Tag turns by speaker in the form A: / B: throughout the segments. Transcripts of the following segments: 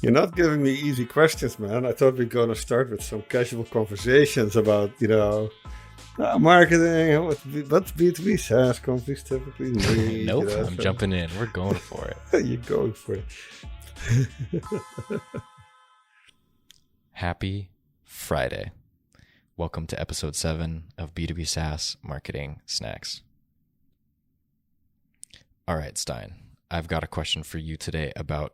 A: You're not giving me easy questions, man. I thought we are going to start with some casual conversations about, marketing, what B2B SaaS companies typically need.
B: Nope, I'm jumping in. We're going for it.
A: You're going for it.
B: Happy Friday. Welcome to episode 7 of B2B SaaS Marketing Snacks. All right, Stein, I've got a question for you today about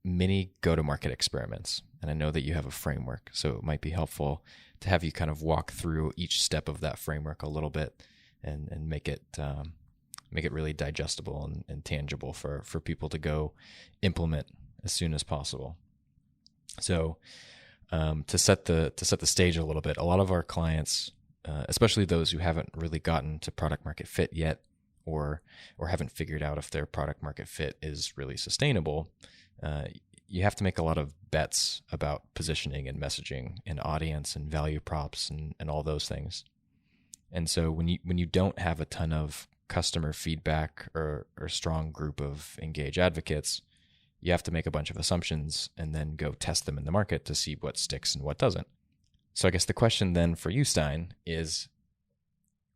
B: mini go-to-market experiments. And I know that you have a framework, so it might be helpful to have you kind of walk through each step of that framework a little bit and make it really digestible and tangible for people to go implement as soon as possible. So to set the stage a little bit, a lot of our clients, especially those who haven't really gotten to product market fit yet, or haven't figured out if their product market fit is really sustainable, you have to make a lot of bets about positioning and messaging and audience and value props and all those things. And so when you don't have a ton of customer feedback or strong group of engaged advocates, you have to make a bunch of assumptions and then go test them in the market to see what sticks and what doesn't. So I guess the question then for you, Stein, is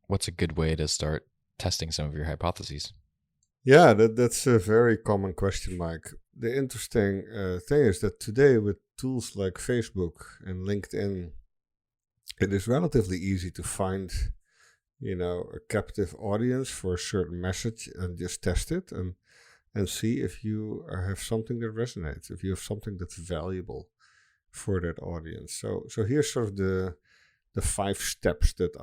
B: what's a good way to start testing some of your hypotheses?
A: Yeah, that's a very common question, Mike. The interesting thing is that today with tools like Facebook and LinkedIn, it is relatively easy to find, a captive audience for a certain message and just test it and see if you have something that resonates, if you have something that's valuable for that audience. So here's sort of the 5 steps that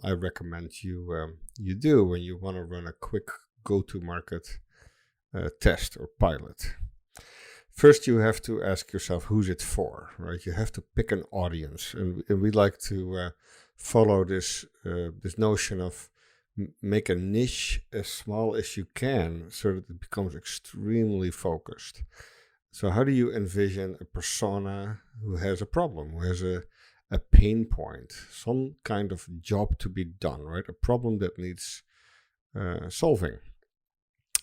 A: I recommend you do when you want to run a quick go-to-market test or pilot. First, you have to ask yourself, who's it for, right? You have to pick an audience, and we like to follow this notion of make a niche as small as you can so that it becomes extremely focused. So how do you envision a persona who has a problem, who has a pain point, some kind of job to be done, right? A problem that needs solving.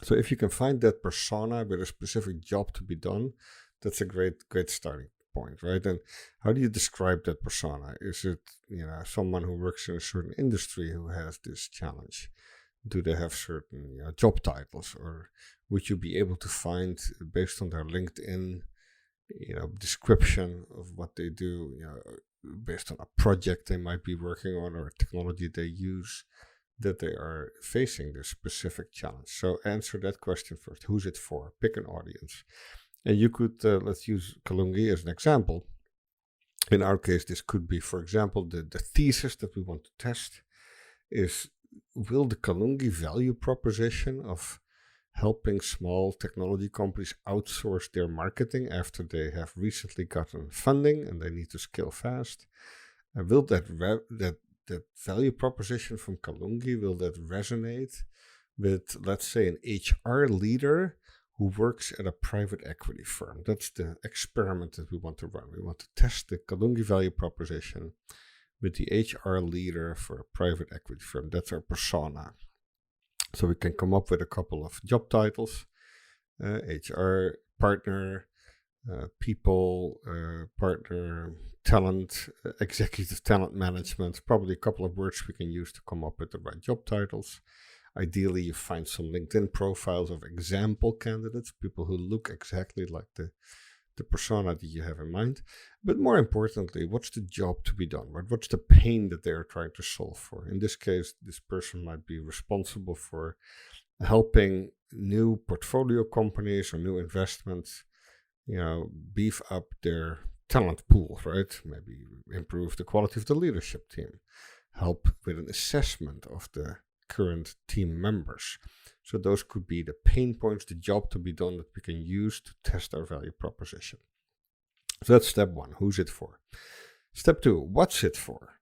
A: So if you can find that persona with a specific job to be done, that's a great starting point, right? And how do you describe that persona? Is it, someone who works in a certain industry who has this challenge? Do they have certain job titles, or would you be able to find based on their LinkedIn, description of what they do, based on a project they might be working on or a technology they use, that they are facing this specific challenge? So answer that question first. Who's it for? Pick an audience. And you could, let's use Kalungi as an example. In our case, this could be, for example, the thesis that we want to test is, will the Kalungi value proposition of helping small technology companies outsource their marketing after they have recently gotten funding and they need to scale fast, will that value proposition from Kalungi, will that resonate with, let's say, an HR leader who works at a private equity firm? That's the experiment that we want to run. We want to test the Kalungi value proposition with the HR leader for a private equity firm. That's our persona. So we can come up with a couple of job titles, HR partner, people partner, talent, executive talent management, probably a couple of words we can use to come up with the right job titles. Ideally, you find some LinkedIn profiles of example candidates, people who look exactly like the persona that you have in mind. But more importantly, what's the job to be done, right? What's the pain that they're trying to solve for? In this case, this person might be responsible for helping new portfolio companies or new investments, beef up their talent pool, right? Maybe improve the quality of the leadership team, help with an assessment of the current team members. So those could be the pain points, the job to be done that we can use to test our value proposition. So that's step 1. Who's it for? Step 2, what's it for?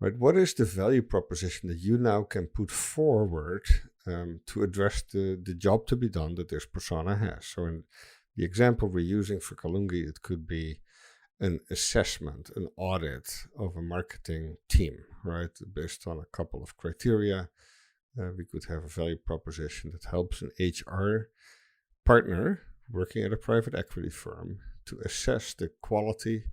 A: Right? What is the value proposition that you now can put forward to address the job to be done that this persona has? So in the example we're using for Kalungi, it could be an assessment, an audit of a marketing team, right? Based on a couple of criteria. We could have a value proposition that helps an HR partner working at a private equity firm to assess the quality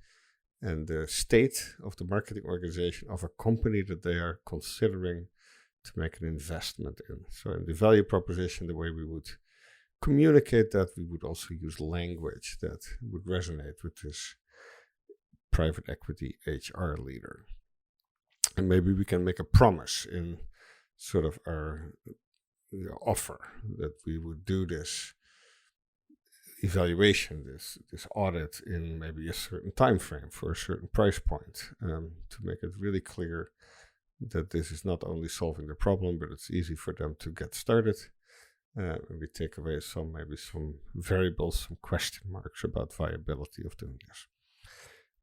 A: and the state of the marketing organization of a company that they are considering to make an investment in. So in the value proposition, the way we would communicate that, we would also use language that would resonate with this private equity HR leader. And maybe we can make a promise in sort of our offer that we would do this evaluation, this audit in maybe a certain time frame for a certain price point, to make it really clear that this is not only solving the problem, but it's easy for them to get started. And we take away some variables, some question marks about viability of doing this.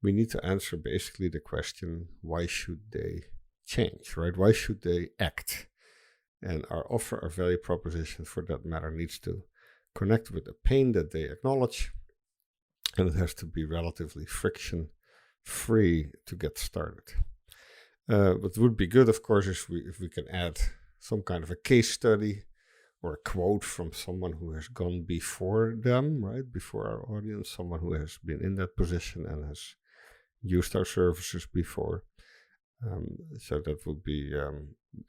A: We need to answer basically the question, why should they change, right? Why should they act? And our offer, our value proposition for that matter, needs to connect with the pain that they acknowledge, and it has to be relatively friction-free to get started. What would be good, of course, is if we can add some kind of a case study or a quote from someone who has gone before them, right, before our audience, someone who has been in that position and has used our services before. So that would be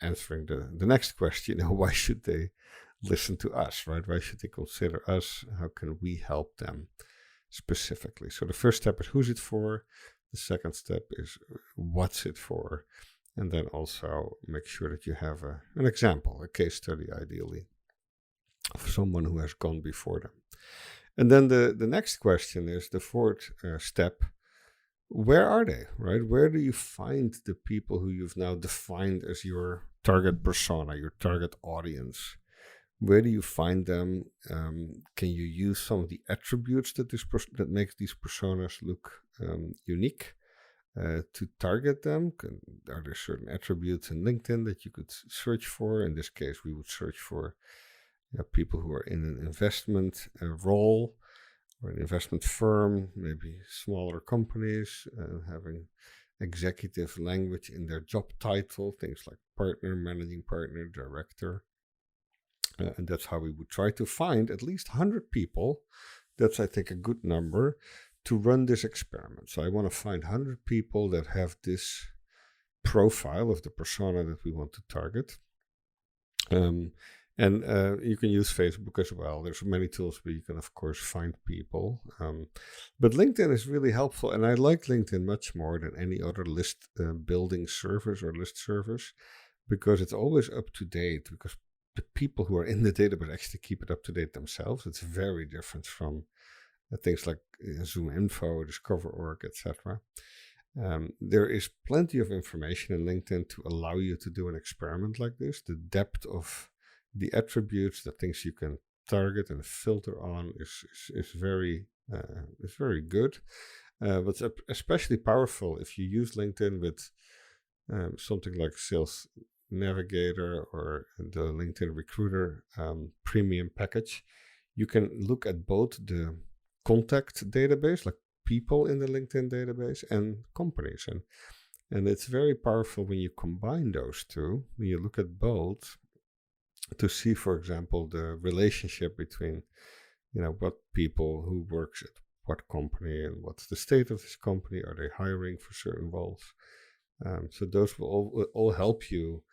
A: answering the next question, why should they listen to us, right? Why should they consider us? How can we help them specifically? So the first step is, who's it for? The second step is, what's it for? And then also make sure that you have an example, a case study ideally, of someone who has gone before them. And then the next question is the fourth step. Where are they, right? Where do you find the people who you've now defined as your target persona, your target audience? Where do you find them? Can you use some of the attributes that makes these personas look unique to target them? Are there certain attributes in LinkedIn that you could search for? In this case, we would search for people who are in an investment role or an investment firm, maybe smaller companies, having executive language in their job title, things like partner, managing partner, director. And that's how we would try to find at least 100 people. That's, I think, a good number to run this experiment. So I want to find 100 people that have this profile of the persona that we want to target. And you can use Facebook as well. There's many tools where you can, of course, find people. But LinkedIn is really helpful. And I like LinkedIn much more than any other list building service or list service, because it's always up to date, because the people who are in the database actually keep it up to date themselves. It's very different from things like Zoom Info, Discover.org, etc. There is plenty of information in LinkedIn to allow you to do an experiment like this. The depth of the attributes, the things you can target and filter on is very good. What's especially powerful if you use LinkedIn with something like Sales Navigator or the LinkedIn Recruiter premium package, you can look at both the contact database, like people in the LinkedIn database, and companies. And it's very powerful when you combine those two, when you look at both, to see, for example, the relationship between, what people who works at what company and what's the state of this company. Are they hiring for certain roles? So those will all help you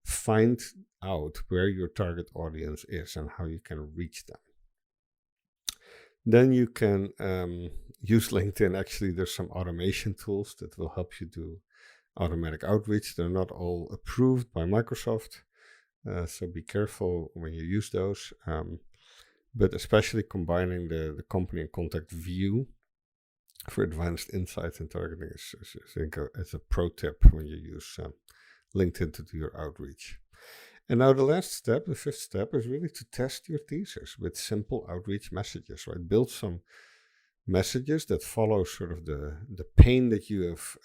A: find out where your target audience is and how you can reach them. Then you can use LinkedIn. Actually, there's some automation tools that will help you do automatic outreach. They're not all approved by Microsoft, so be careful when you use those. But especially combining the company and contact view for advanced insights and targeting is I think, as a pro tip when you use LinkedIn to do your outreach. And now the last step, the fifth step, is really to test your thesis with simple outreach messages, right? Build some messages that follow sort of the pain that you have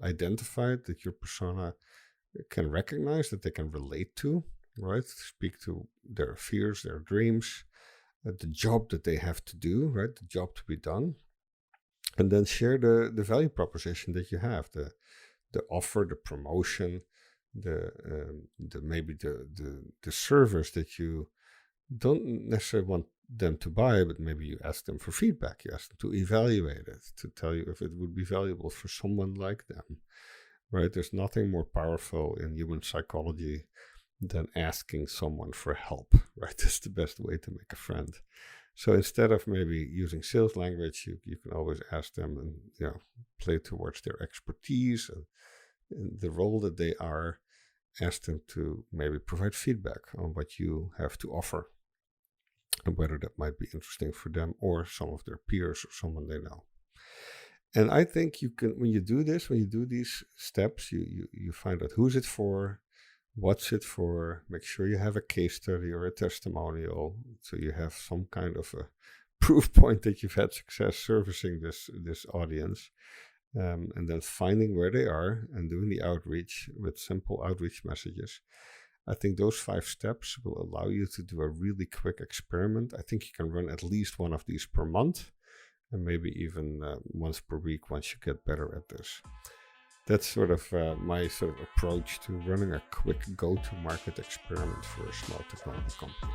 A: identified, that your persona can recognize, that they can relate to, right? Speak to their fears, their dreams, the job that they have to do, right? The job to be done. And then share the value proposition that you have, the offer, the promotion, the maybe the service that you don't necessarily want them to buy, but maybe you ask them for feedback. You ask them to evaluate it, to tell you if it would be valuable for someone like them, right? There's nothing more powerful in human psychology than asking someone for help, right? That's the best way to make a friend. So instead of maybe using sales language, you can always ask them and play towards their expertise and the role that they are. Ask them to maybe provide feedback on what you have to offer and whether that might be interesting for them or some of their peers or someone they know. And I think you can, when you do these steps, you find out who's it for, what's it for, make sure you have a case study or a testimonial, so you have some kind of a proof point that you've had success servicing this audience. And then finding where they are and doing the outreach with simple outreach messages. I think those 5 steps will allow you to do a really quick experiment. I think you can run at least one of these per month and maybe even once per week once you get better at this. That's sort of my sort of approach to running a quick go-to-market experiment for a small technology company.